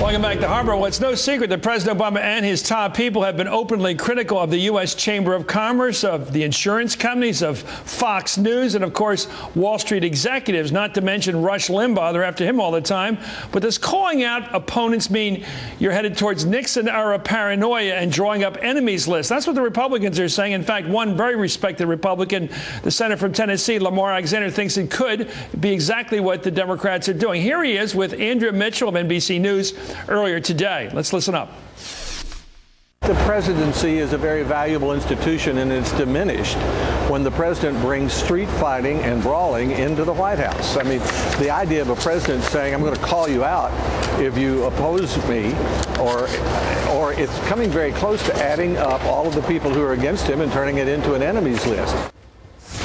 Welcome back to Hardball. Well, it's no secret that President Obama and his top people have been openly critical of the U.S. Chamber of Commerce, of the insurance companies, of Fox News, and, of course, Wall Street executives, not to mention Rush Limbaugh. They're after him all the time. But does calling out opponents mean you're headed towards Nixon-era paranoia and drawing up enemies lists? That's what the Republicans are saying. In fact, one very respected Republican, the senator from Tennessee, Lamar Alexander, thinks it could be exactly what the Democrats are doing. Here he is with Andrea Mitchell of NBC News earlier today. Let's listen up. The presidency is a very valuable institution, and it's diminished when the president brings street fighting and brawling into the White House. I mean, the idea of a president saying, I'm going to call you out if you oppose me, or it's coming very close to adding up all of the people who are against him and turning it into an enemies list.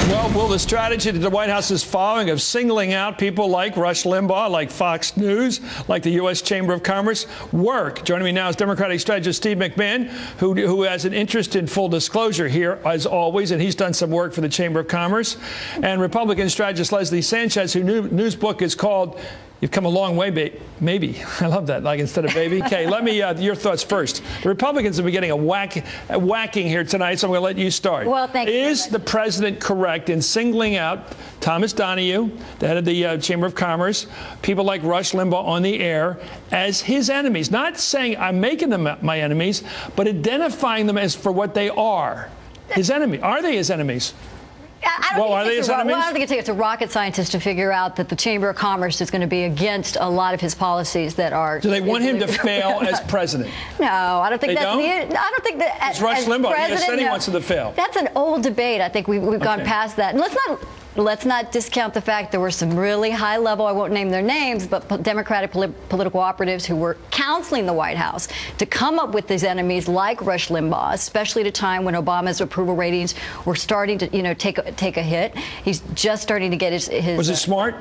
Well, will the strategy that the White House is following of singling out people like Rush Limbaugh, like Fox News, like the U.S. Chamber of Commerce work? Joining me now is Democratic strategist Steve McMahon, who has an interest in full disclosure here, as always, and he's done some work for the Chamber of Commerce. And Republican strategist Leslie Sanchez, whose news book is called You've Come a Long Way, maybe. I love that, like instead of baby. Okay, let me, your thoughts first. The Republicans have been getting a whacking here tonight, so I'm going to let you start. Well, thank you. Is the president correct in singling out Thomas Donahue, the head of the Chamber of Commerce, people like Rush Limbaugh on the air as his enemies? Not saying I'm making them my enemies, but identifying them as for what they are. His enemy. Are they his enemies? I don't think it takes a rocket scientist to figure out that the Chamber of Commerce is going to be against a lot of his policies that are. Do they want him to fail as president? No, I don't think that's. I don't think that. It's Rush Limbaugh. He said he wants him to fail. That's an old debate. I think we've gone past that. And let's not discount the fact there were some really high level, I won't name their names, but Democratic political operatives who were counseling the White House to come up with these enemies like Rush Limbaugh, especially at a time when Obama's approval ratings were starting to, take a hit. He's just starting to get his Was it smart?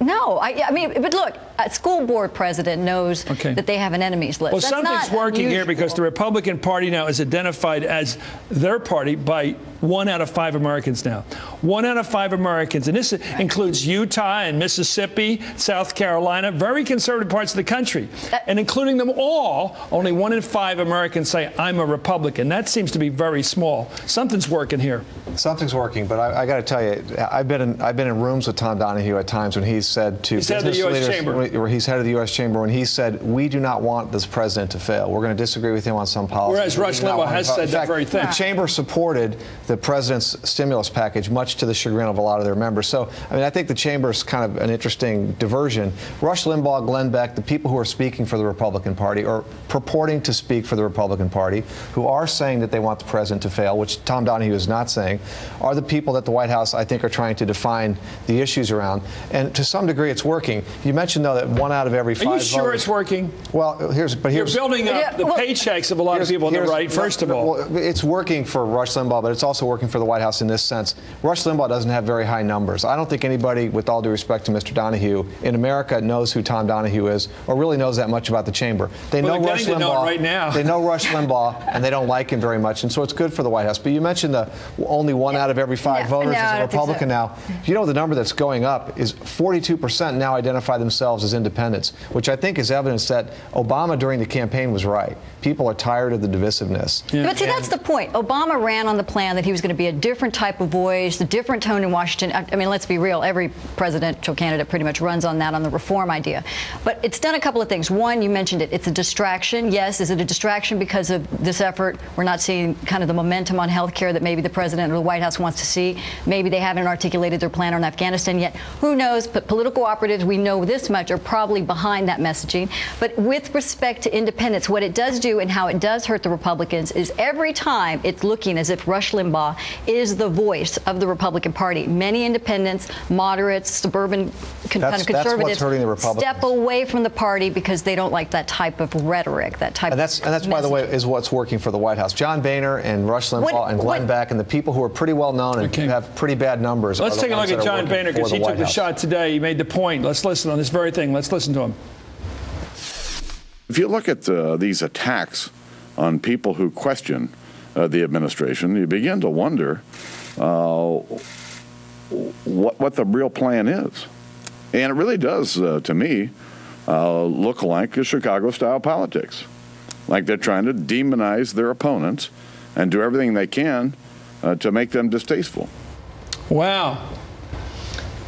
No, I mean, but look, a school board president knows that they have an enemies list. Well, something's working here because the Republican Party now is identified as their party by 1 out of 5 Americans now. 1 out of 5 Americans, and this includes Utah and Mississippi, South Carolina, very conservative parts of the country. And including them all, only 1 in 5 Americans say, I'm a Republican. That seems to be very small. Something's working here. Something's working, but I got to tell you, I've been in rooms with Tom Donahue at times when he's said to business leaders, where he's head of the U.S. Chamber, when he said, we do not want this president to fail. We're going to disagree with him on some policies. Whereas Rush Limbaugh has said that very thing. The Chamber supported the president's stimulus package, much to the chagrin of a lot of their members. So, I mean, I think the Chamber is kind of an interesting diversion. Rush Limbaugh, Glenn Beck, the people who are speaking for the Republican Party, or purporting to speak for the Republican Party, who are saying that they want the president to fail, which Tom Donahue is not saying, are the people that the White House, I think, are trying to define the issues around. And to some degree, it's working. You mentioned, though, that 1 out of every 5 Are you sure it's working? Well, here's You're building up the paychecks of a lot of people on the right, first of all. Well, it's working for Rush Limbaugh, but it's also working for the White House in this sense. Rush Limbaugh doesn't have very high numbers. I don't think anybody, with all due respect to Mr. Donahue, in America knows who Tom Donahue is or really knows that much about the Chamber. They know Rush Limbaugh right now. They know Rush Limbaugh, and they don't like him very much, and so it's good for the White House. But you mentioned the only 1 out of every 5 voters is a Republican now. You know, the number that's going up is 42% now identify themselves as independents, which I think is evidence that Obama during the campaign was right. People are tired of the divisiveness. Yeah. But see, that's the point. Obama ran on the plan that he was going to be a different type of voice, a different tone in Washington. I mean, let's be real. Every presidential candidate pretty much runs on that, on the reform idea. But it's done a couple of things. One, you mentioned it. It's a distraction. Yes, is it a distraction because of this effort? We're not seeing kind of the momentum on health care that maybe the president or the White House wants to see. Maybe they haven't articulated their plan on Afghanistan yet. Who knows? But political operatives, we know this much, are probably behind that messaging. But with respect to independence, what it does do and how it does hurt the Republicans is every time it's looking as if Rush Limbaugh is the voice of the Republican Party. Many independents, moderates, suburban kind of conservatives step away from the party because they don't like that type of rhetoric, that type of messaging. And that's, by the way, is what's working for the White House. John Boehner and Rush Limbaugh and Glenn Beck and the people who are pretty well known and have pretty bad numbers. Let's take a look at John Boehner because he took the shot today. He made the point. Let's listen on this very thing. Let's listen to him. If you look at these attacks on people who question the administration, you begin to wonder what the real plan is. And it really does, to me, look like Chicago-style politics. Like they're trying to demonize their opponents and do everything they can to make them distasteful. Wow.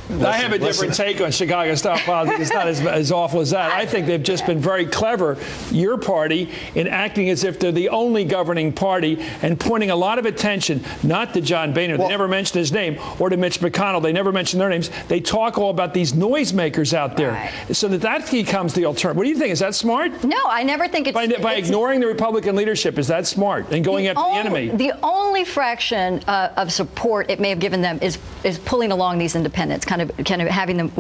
I have a different take on Chicago-style politics. It's not as awful as that. I think they've just been very clever, your party, in acting as if they're the only governing party and pointing a lot of attention, not to John Boehner. They never mentioned his name, or to Mitch McConnell. They never mention their names. They talk all about these noisemakers out there, so that becomes the alternative. What do you think? Is that smart? No, I never think it's... By ignoring the Republican leadership, is that smart? And going after the enemy? The only fraction of support it may have given them is pulling along these independents, kind of having them,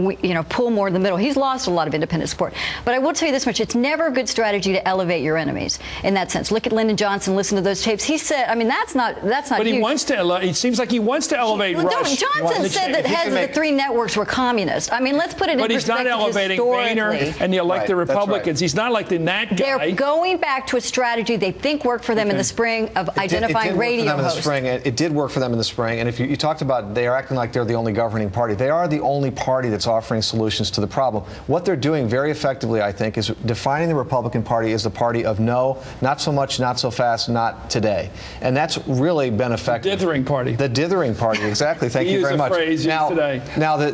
pull more in the middle. He's lost a lot of independent support. But I will tell you this much: it's never a good strategy to elevate your enemies in that sense. Look at Lyndon Johnson. Listen to those tapes. He said, I mean, that's not. But he wants to. It seems like he wants to elevate Rush. Johnson said that heads of the three networks were communist. I mean, let's put it in perspective. But he's not elevating Boehner and the elected Republicans. He's not electing that guy. They're going back to a strategy they think worked for them in the spring of identifying radio hosts. It did work for them in the spring. And if you talked about they are acting like they're the only governing party, they are the only party that's offering solutions to the problem. What they're doing very effectively, I think, is defining the Republican Party as the party of no, not so much, not so fast, not today. And that's really been effective. The dithering party. The dithering party, exactly. Thank you very much. Now, the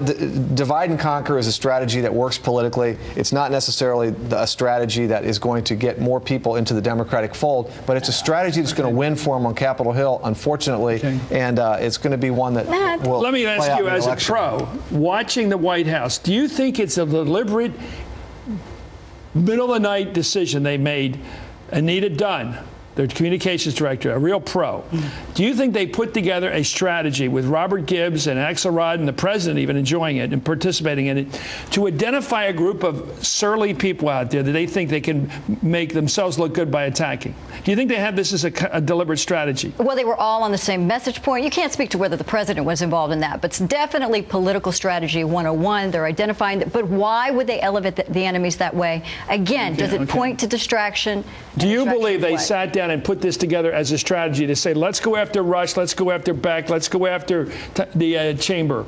divide and conquer is a strategy that works politically. It's not necessarily a strategy that is going to get more people into the Democratic fold, but it's a strategy that's going to win for them on Capitol Hill, unfortunately, and it's going to be one that will Let me ask you, as a pro, watching the White House, do you think it's a deliberate, middle-of-the-night decision they made? Anita Dunn, their communications director, a real pro. Do you think they put together a strategy with Robert Gibbs and Axelrod and the president even enjoying it and participating in it to identify a group of surly people out there that they think they can make themselves look good by attacking? Do you think they have this as a deliberate strategy? Well, they were all on the same message point. You can't speak to whether the president was involved in that, but it's definitely political strategy 101. They're identifying that. But why would they elevate the enemies that way? Again, does it point to distraction? Do you believe they sat down and put this together as a strategy to say, let's go after Rush, let's go after Beck, let's go after the chamber?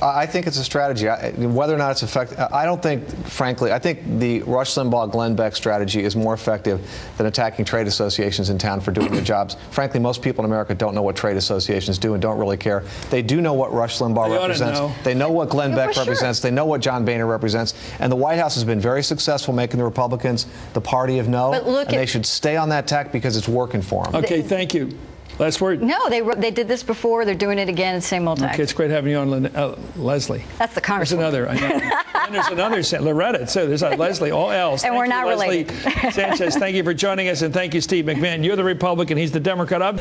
I think it's a strategy. Whether or not it's effective, I don't think, frankly, I think the Rush Limbaugh, Glenn Beck strategy is more effective than attacking trade associations in town for doing their jobs. Frankly, most people in America don't know what trade associations do and don't really care. They do know what Rush Limbaugh represents. They know what Glenn Beck represents. They know what John Boehner represents. And the White House has been very successful making the Republicans the party of no. And they should stay on that tack because it's working for them. Okay, thank you. Last word. No, they did this before. They're doing it again. It's same old tactic. Okay, it's great having you on, Leslie. That's the Congresswoman. There's another. I know. And there's another, Loretta, too. There's Leslie, all else. And we're not related. Leslie Sanchez, thank you for joining us, and thank you, Steve McMahon. You're the Republican. He's the Democrat.